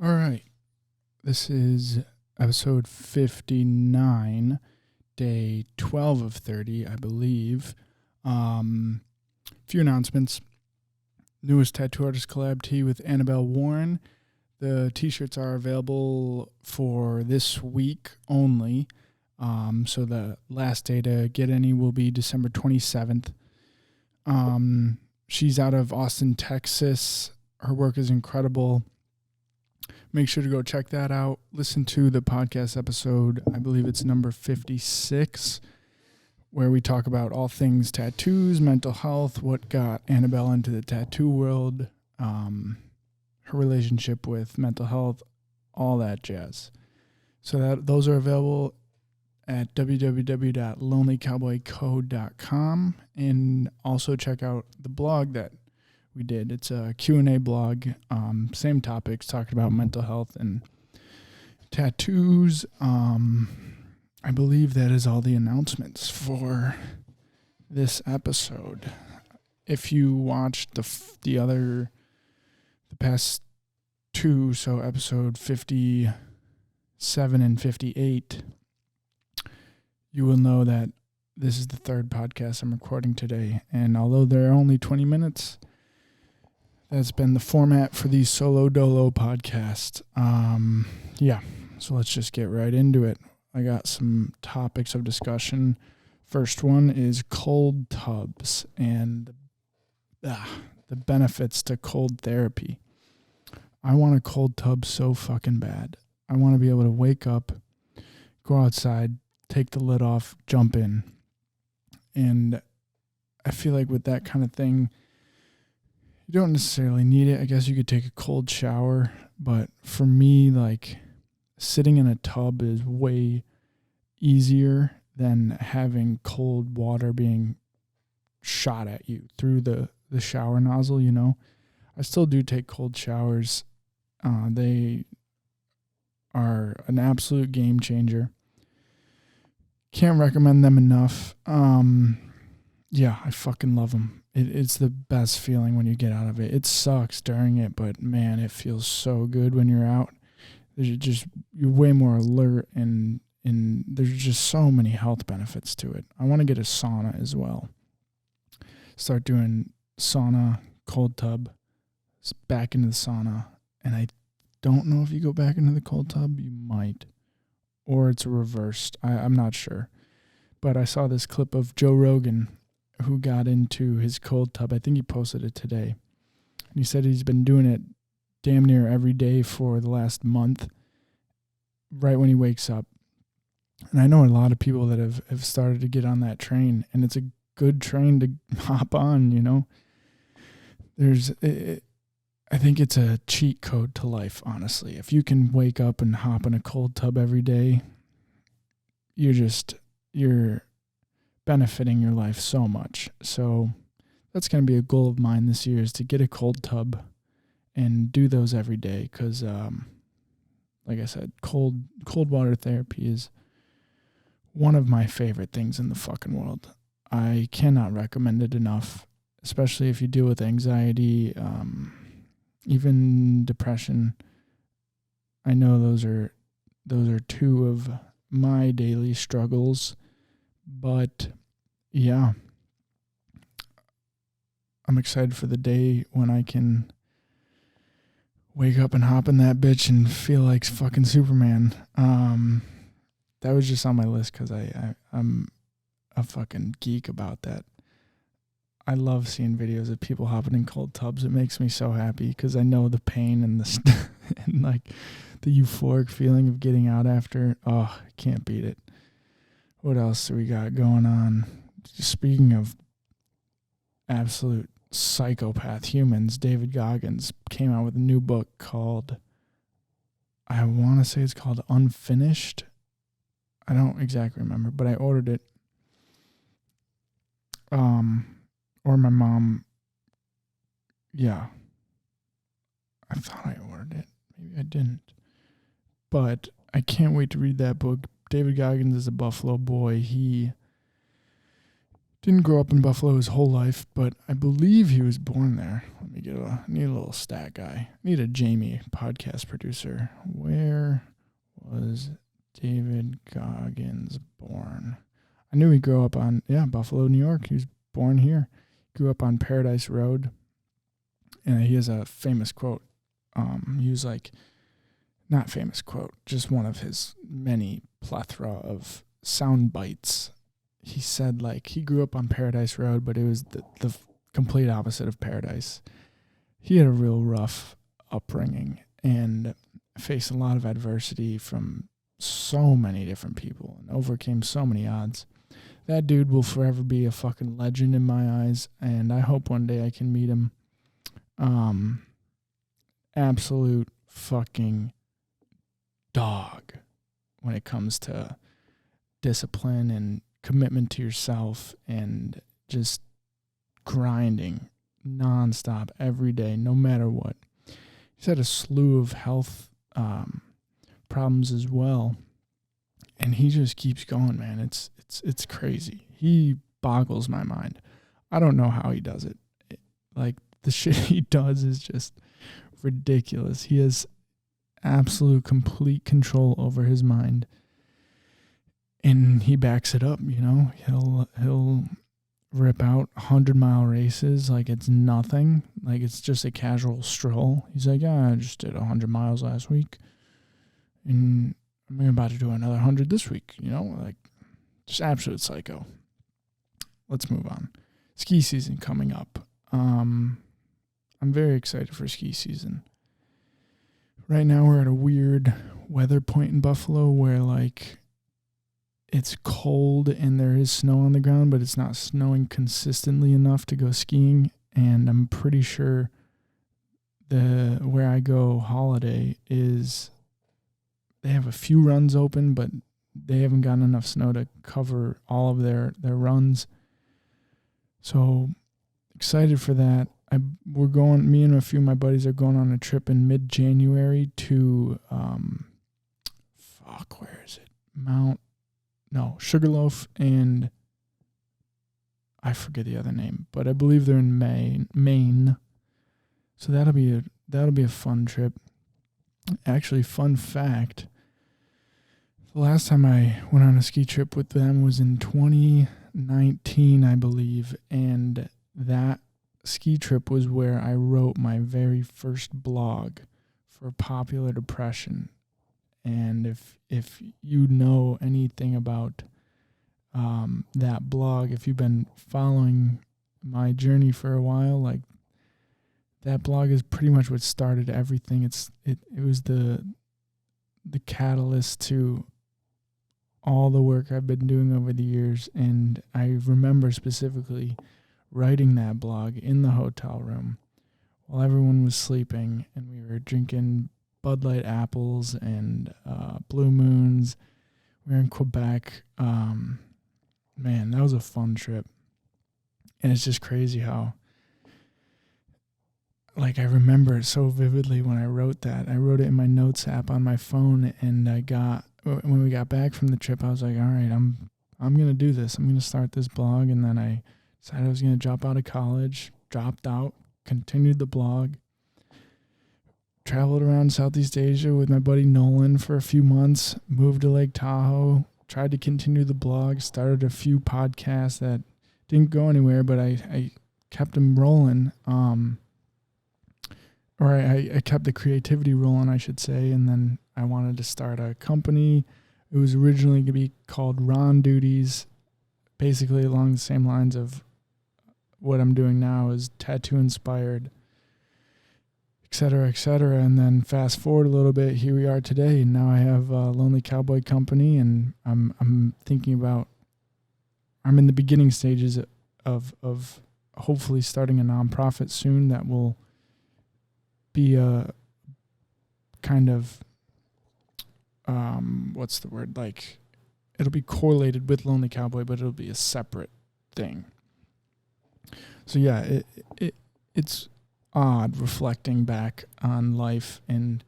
All right. This is episode 59, day 12 of 30, I believe. Few announcements. Newest tattoo artist collab tee with Annabelle Warren. The t-shirts are available for this week only. So the last day to get any will be December 27th. She's out of Austin, Texas. Her work is incredible. Make sure to go check that out. Listen to the podcast episode. I believe it's number 56, where we talk about all things tattoos, mental health, what got Annabelle into the tattoo world, her relationship with mental health, all that jazz. So those are available at www.lonelycowboycode.com, and also check out the blog that we did. It's a Q&A blog, same topics, talking about mental health and tattoos. I believe that is all the announcements for this episode. If you watched the past two, so episode 57 and 58, you will know that this is the third podcast I'm recording today. And although they're only 20 minutes, that's been the format for these solo dolo podcasts. So let's just get right into it. I got some topics of discussion. First one is cold tubs and the benefits to cold therapy. I want a cold tub so fucking bad. I want to be able to wake up, go outside, take the lid off, jump in. And I feel like with that kind of thing, you don't necessarily need it. I guess you could take a cold shower, but for me, like, sitting in a tub is way easier than having cold water being shot at you through the shower nozzle, you know. I still do take cold showers. They are an absolute game changer. Can't recommend them enough. I fucking love them. It's the best feeling when you get out of it. It sucks during it, but man, it feels so good when you're out. You're way more alert, and there's just so many health benefits to it. I want to get a sauna as well. Start doing sauna, cold tub, back into the sauna. And I don't know if you go back into the cold tub, you might. Or it's reversed. I'm not sure. But I saw this clip of Joe Rogan, who got into his cold tub. I think he posted it today. And he said he's been doing it damn near every day for the last month, right when he wakes up. And I know a lot of people that have started to get on that train, and it's a good train to hop on, you know. I think it's a cheat code to life, honestly. If you can wake up and hop in a cold tub every day, you're benefiting your life so much. So that's going to be a goal of mine this year, is to get a cold tub and do those every day. Because, like I said, cold water therapy is one of my favorite things in the fucking world. I cannot recommend it enough, especially if you deal with anxiety, even depression. I know those are two of my daily struggles, but yeah, I'm excited for the day when I can wake up and hop in that bitch and feel like fucking Superman. That was just on my list because I'm a fucking geek about that. I love seeing videos of people hopping in cold tubs. It makes me so happy because I know the pain and and like the euphoric feeling of getting out after. Oh, I can't beat it. What else do we got going on? Speaking of absolute psychopath humans, David Goggins came out with a new book called, I want to say it's called Unfinished. I don't exactly remember, but I ordered it. Or my mom, yeah. I thought I ordered it. Maybe I didn't. But I can't wait to read that book. David Goggins is a Buffalo boy. He Didn't grow up in Buffalo his whole life, but I believe he was born there. Let me need a little stat guy. Need a Jamie podcast producer. Where was David Goggins born? I knew he grew up on, Buffalo, New York. He was born here. Grew up on Paradise Road. And he has a famous quote. He was like, not famous quote, just one of his many plethora of sound bites. He said, like, he grew up on Paradise Road, but it was the complete opposite of paradise. He had a real rough upbringing and faced a lot of adversity from so many different people and overcame so many odds. That dude will forever be a fucking legend in my eyes, and I hope one day I can meet him. Absolute fucking dog when it comes to discipline and commitment to yourself and just grinding nonstop every day, no matter what. He's had a slew of health problems as well, and he just keeps going, man. It's crazy. He boggles my mind. I don't know how he does it. Like, the shit he does is just ridiculous. He has absolute complete control over his mind, and he backs it up. He'll rip out 100-mile races like it's nothing, like it's just a casual stroll. He's like, I just did 100 miles last week, and I'm about to do another 100 this week. Like, just absolute psycho. Let's move on. Ski season coming up. I'm very excited for ski season. Right now we're at a weird weather point in Buffalo where, like, it's cold and there is snow on the ground, but it's not snowing consistently enough to go skiing. And I'm pretty sure where I go holiday is they have a few runs open, but they haven't gotten enough snow to cover all of their runs. So excited for that. Me and a few of my buddies are going on a trip in mid-January to, where is it? Sugarloaf, and I forget the other name, but I believe they're in Maine. So that'll be a fun trip. Actually, fun fact, the last time I went on a ski trip with them was in 2019, I believe, and that ski trip was where I wrote my very first blog for Popular Depression. And if you know anything about that blog, if you've been following my journey for a while, like, that blog is pretty much what started everything. It was the catalyst to all the work I've been doing over the years. And I remember specifically writing that blog in the hotel room while everyone was sleeping, and we were drinking Bud Light apples and Blue Moons. We were in Quebec. Man, that was a fun trip. And it's just crazy how, like, I remember it so vividly when I wrote that. I wrote it in my notes app on my phone, and when we got back from the trip, I was like, all right, I'm going to do this. I'm going to start this blog. And then I decided I was going to drop out of college, dropped out, continued the blog, traveled around Southeast Asia with my buddy Nolan for a few months, moved to Lake Tahoe, tried to continue the blog, started a few podcasts that didn't go anywhere, but I kept them rolling. I kept the creativity rolling, I should say, and then I wanted to start a company. It was originally going to be called Ron Duties, basically along the same lines of what I'm doing now, is tattoo inspired, et cetera, and then fast forward a little bit, here we are today, and now I have a Lonely Cowboy company, and I'm thinking about, I'm in the beginning stages of hopefully starting a nonprofit soon that will be a kind of, like, it'll be correlated with Lonely Cowboy, but it'll be a separate thing. So yeah, it's odd reflecting back on life and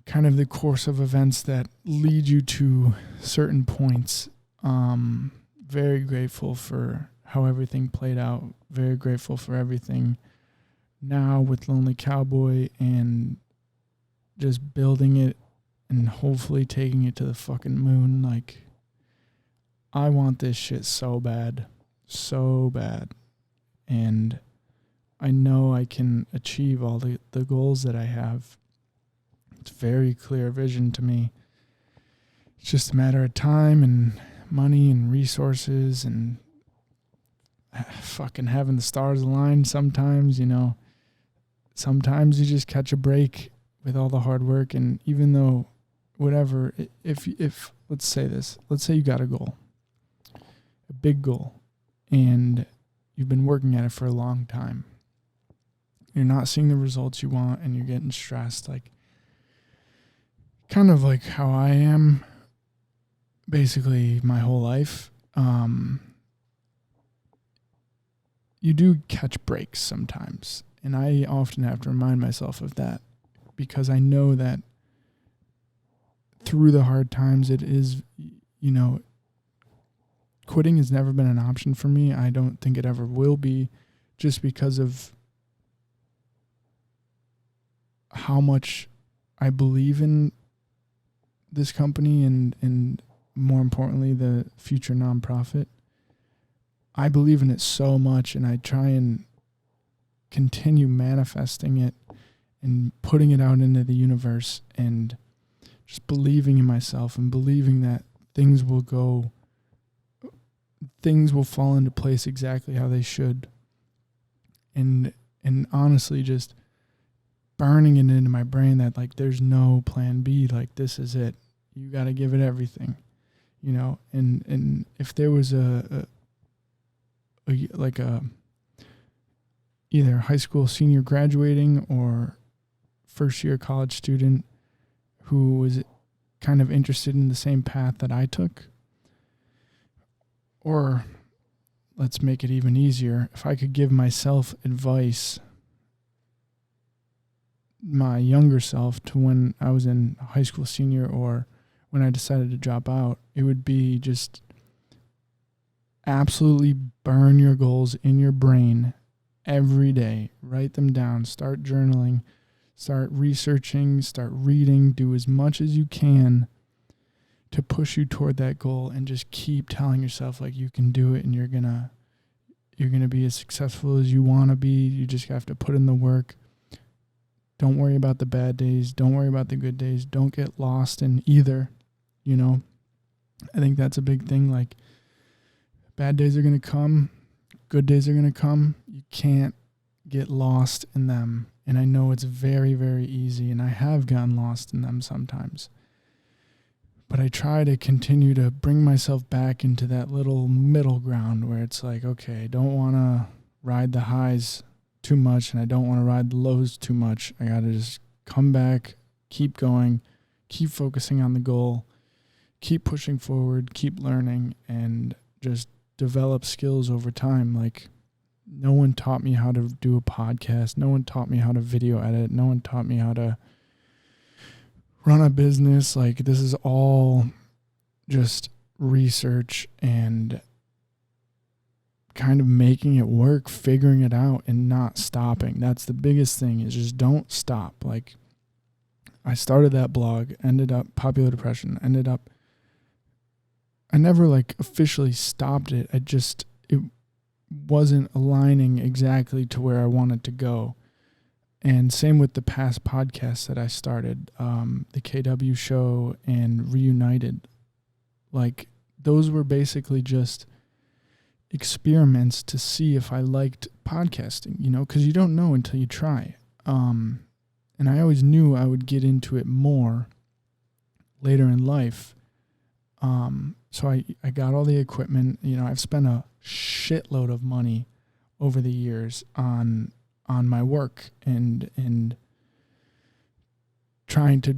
kind of the course of events that lead you to certain points. Very grateful for how everything played out. Very grateful for everything now with Lonely Cowboy and just building it and hopefully taking it to the fucking moon. Like, I want this shit so bad. So bad. And I know I can achieve all the goals that I have. It's very clear vision to me. It's just a matter of time and money and resources and fucking having the stars align sometimes, you know. Sometimes you just catch a break with all the hard work, and even though whatever, if let's say this, let's say you got a goal, a big goal, and you've been working at it for a long time. You're not seeing the results you want and you're getting stressed, like kind of like how I am basically my whole life. You do catch breaks sometimes, and I often have to remind myself of that, because I know that through the hard times, it is, you know, quitting has never been an option for me. I don't think it ever will be, just because of how much I believe in this company and more importantly, the future nonprofit. I believe in it so much, and I try and continue manifesting it and putting it out into the universe and just believing in myself and believing that things will fall into place exactly how they should. And honestly, just burning it into my brain that, like, there's no plan B. Like, this is it. You got to give it everything, you know. And if there was either high school senior graduating or first year college student who was kind of interested in the same path that I took, or let's make it even easier, if I could give myself advice, my younger self, to when I was in high school senior or when I decided to drop out, it would be just absolutely burn your goals in your brain every day. Write them down. Start journaling. Start researching. Start reading. Do as much as you can to push you toward that goal, and just keep telling yourself, like, you can do it, and you're gonna be as successful as you want to be. You just have to put in the work. Don't worry about the bad days. Don't worry about the good days. Don't get lost in either, you know. I think that's a big thing. Like, bad days are going to come. Good days are going to come. You can't get lost in them. And I know it's very, very easy, and I have gotten lost in them sometimes. But I try to continue to bring myself back into that little middle ground where it's like, okay, I don't want to ride the highs too much, and I don't want to ride the lows too much. I got to just come back, keep going, keep focusing on the goal, keep pushing forward, keep learning, and just develop skills over time. Like, no one taught me how to do a podcast. No one taught me how to video edit. No one taught me how to run a business. Like, this is all just research and kind of making it work, figuring it out, and not stopping. That's the biggest thing, is just don't stop. Like, I started that blog, ended up Popular Depression, I never like officially stopped it. It wasn't aligning exactly to where I wanted to go. And same with the past podcasts that I started, the KW show and Reunited. Like, those were basically just experiments to see if I liked podcasting, you know, because you don't know until you try. And I always knew I would get into it more later in life. So I got all the equipment. You know, I've spent a shitload of money over the years on my work and trying to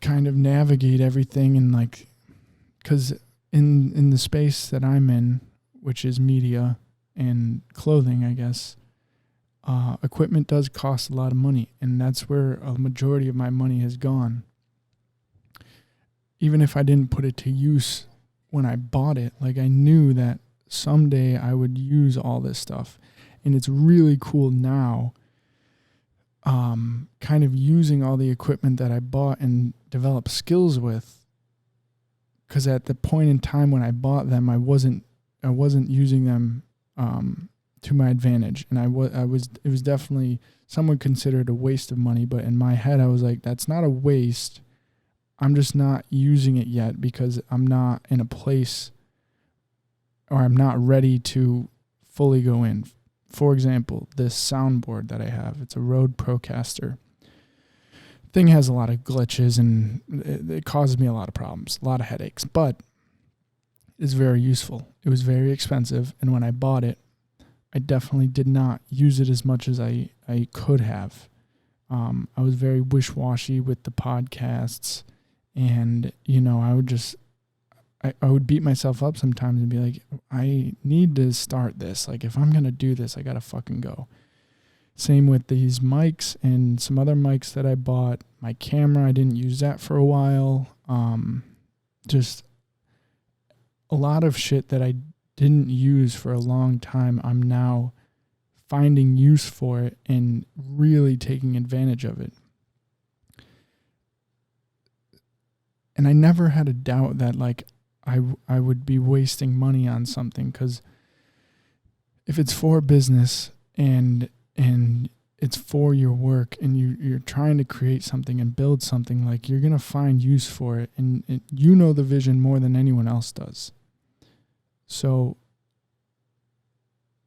kind of navigate everything, and like, because in the space that I'm in, which is media and clothing, I guess, equipment does cost a lot of money, and that's where a majority of my money has gone. Even if I didn't put it to use when I bought it, like, I knew that someday I would use all this stuff. And it's really cool now, kind of using all the equipment that I bought and developed skills with. Because at the point in time when I bought them, I wasn't using them to my advantage, and it was definitely, some would consider it a waste of money, but in my head I was like, that's not a waste. I'm just not using it yet because I'm not in a place, or I'm not ready to fully go in. For example, this soundboard that I have, it's a Rode Procaster. Thing has a lot of glitches, and it causes me a lot of problems, a lot of headaches, but it's very useful. It was very expensive, and when I bought it, I definitely did not use it as much as I could have. I was very wish-washy with the podcasts, and, I would beat myself up sometimes and be like, I need to start this. Like, if I'm going to do this, I got to fucking go. Same with these mics and some other mics that I bought. My camera, I didn't use that for a while. Just a lot of shit that I didn't use for a long time, I'm now finding use for it and really taking advantage of it. And I never had a doubt that, like, I would be wasting money on something, because if it's for business and it's for your work, and you're trying to create something and build something, like, you're going to find use for it, and you know the vision more than anyone else does. So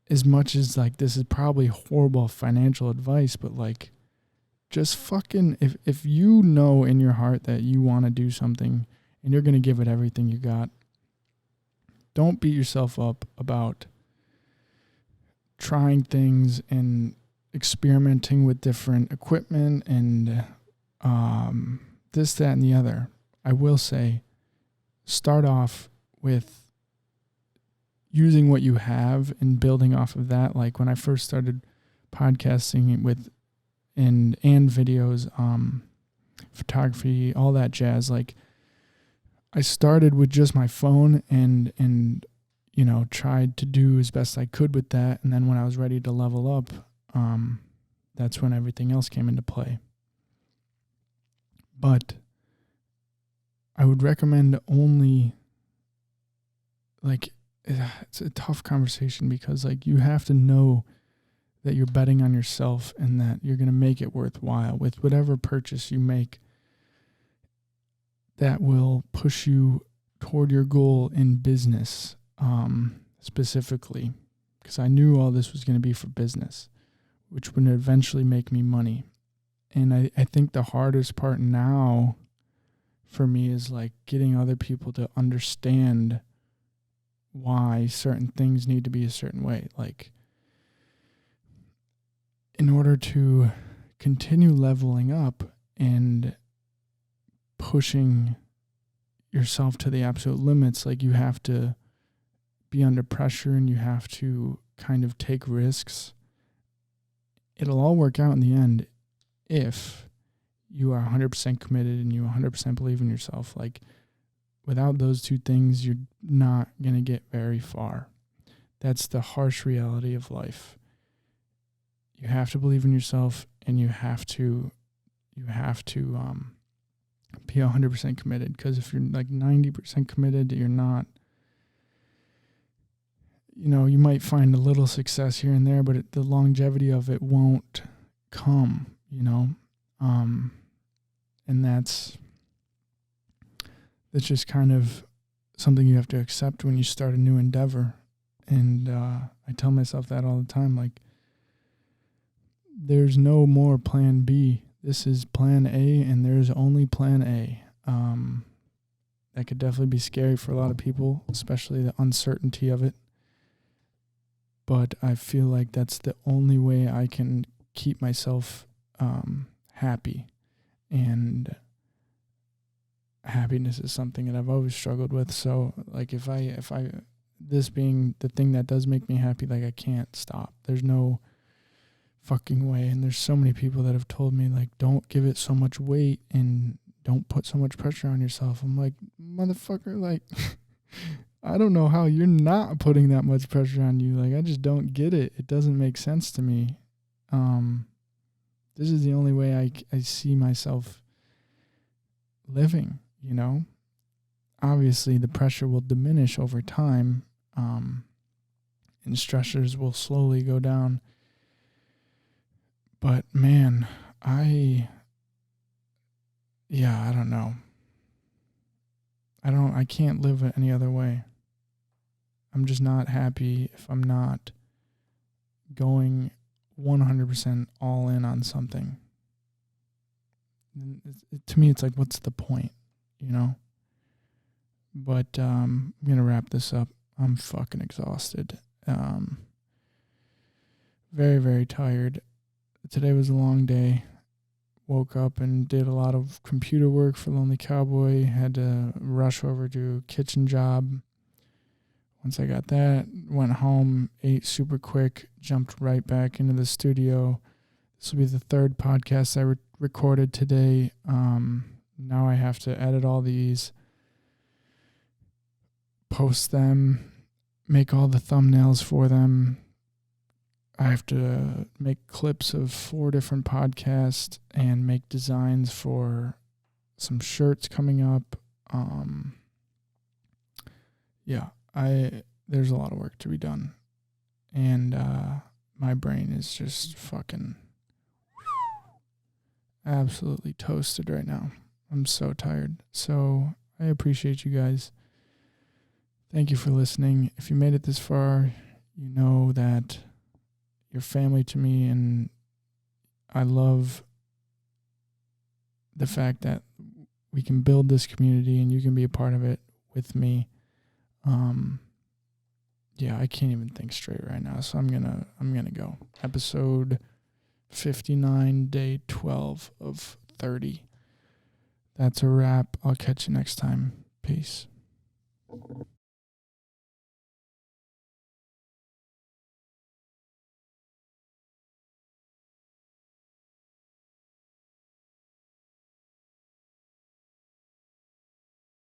as much as, like, this is probably horrible financial advice, but, like, just fucking, if you know in your heart that you want to do something and you're going to give it everything you got, don't beat yourself up about trying things and experimenting with different equipment and this, that, and the other. I will say, start off with using what you have and building off of that. Like, when I first started podcasting with and videos, photography, all that jazz, like, I started with just my phone and tried to do as best I could with that. And then when I was ready to level up, that's when everything else came into play. But I would recommend only, like, it's a tough conversation, because, like, you have to know that you're betting on yourself and that you're going to make it worthwhile with whatever purchase you make that will push you toward your goal in business, specifically, because I knew all this was going to be for business, which would eventually make me money. And I think the hardest part now for me is, like, getting other people to understand why certain things need to be a certain way. Like, in order to continue leveling up and pushing yourself to the absolute limits, like, you have to be under pressure and you have to kind of take risks. It'll all work out in the end if you are 100% committed and you 100% believe in yourself. Like, without those two things, you're not going to get very far. That's the harsh reality of life. You have to believe in yourself, and you have to be 100% committed. Because if you're, like, 90% committed, you're not, you might find a little success here and there, but the longevity of it won't come, and that's just kind of something you have to accept when you start a new endeavor. And I tell myself that all the time, like, there's no more plan B. This is plan A, and there's only plan A. That could definitely be scary for a lot of people, especially the uncertainty of it. But I feel like that's the only way I can keep myself happy. And happiness is something that I've always struggled with. So, like, if I this being the thing that does make me happy, like, I can't stop. There's no fucking way. And there's so many people that have told me, like, don't give it so much weight and don't put so much pressure on yourself. I'm like, motherfucker, like, I don't know how you're not putting that much pressure on you. Like, I just don't get it. It doesn't make sense to me. This is the only way I see myself living, you know? Obviously, the pressure will diminish over time, and stressors will slowly go down. But, man, I don't know. I can't live any other way. I'm just not happy if I'm not going 100% all in on something. To me, it's like, what's the point, you know? But I'm going to wrap this up. I'm fucking exhausted. Very, very tired. Today was a long day. Woke up and did a lot of computer work for Lonely Cowboy. Had to rush over to a kitchen job. Once I got that, went home, ate super quick, jumped right back into the studio. This will be the third podcast I recorded today. Now I have to edit all these, post them, make all the thumbnails for them. I have to make clips of 4 different podcasts and make designs for some shirts coming up. There's a lot of work to be done. And my brain is just fucking absolutely toasted right now. I'm so tired. So I appreciate you guys. Thank you for listening. If you made it this far, you know that you're family to me, and I love the fact that we can build this community and you can be a part of it with me. I can't even think straight right now, so I'm gonna go. Episode 59, day 12 of 30. That's a wrap. I'll catch you next time. Peace.